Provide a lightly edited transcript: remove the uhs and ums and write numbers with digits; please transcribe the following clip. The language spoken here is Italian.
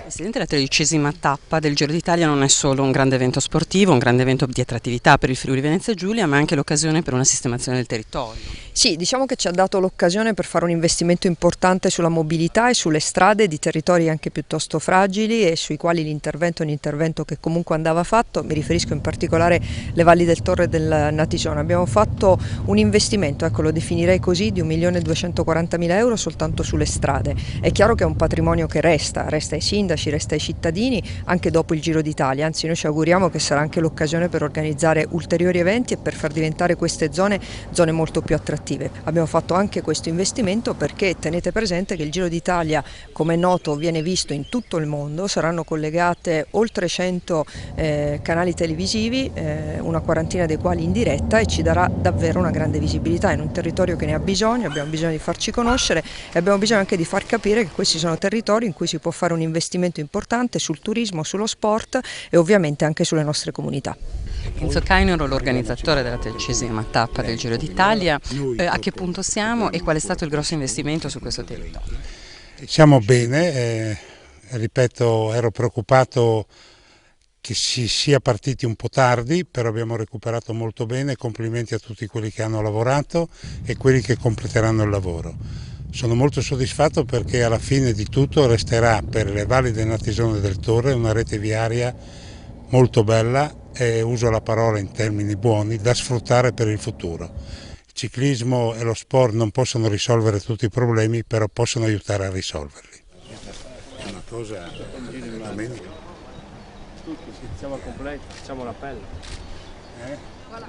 Presidente, la 13ª tappa del Giro d'Italia non è solo un grande evento sportivo, un grande evento di attrattività per il Friuli Venezia Giulia, ma è anche l'occasione per una sistemazione del territorio. Sì, diciamo che ci ha dato l'occasione per fare un investimento importante sulla mobilità e sulle strade di territori anche piuttosto fragili e sui quali l'intervento è un intervento che comunque andava fatto. Mi riferisco in particolare alle valli del Torre e del Natisone. Abbiamo fatto un investimento, ecco, lo definirei così, di 1.240.000 euro soltanto sulle strade. È chiaro che è un patrimonio che resta ai sindaci, resta ai cittadini anche dopo il Giro d'Italia, anzi noi ci auguriamo che sarà anche l'occasione per organizzare ulteriori eventi e per far diventare queste zone molto più attrattive. Abbiamo fatto anche questo investimento perché tenete presente che il Giro d'Italia, come è noto, viene visto in tutto il mondo, saranno collegate oltre 100 canali televisivi, una quarantina dei quali in diretta, e ci darà davvero una grande visibilità in un territorio che ne ha bisogno. Abbiamo bisogno di farci conoscere e abbiamo bisogno anche di far capire che questi sono territori in cui si può fare un investimento importante sul turismo, sullo sport e ovviamente anche sulle nostre comunità. Enzo Cainero, l'organizzatore della 13ª tappa del Giro d'Italia, a che punto siamo e qual è stato il grosso investimento su questo territorio? Siamo bene, ripeto, ero preoccupato che si sia partiti un po' tardi, però abbiamo recuperato molto bene. Complimenti a tutti quelli che hanno lavorato e quelli che completeranno il lavoro. Sono molto soddisfatto perché alla fine di tutto resterà per le valli del Natisone e del Torre una rete viaria molto bella, e uso la parola in termini buoni, da sfruttare per il futuro. Il ciclismo e lo sport non possono risolvere tutti i problemi, però possono aiutare a risolverli. È una cosa veramente... Tutti, siamo al completo, facciamo l'appello. Voilà.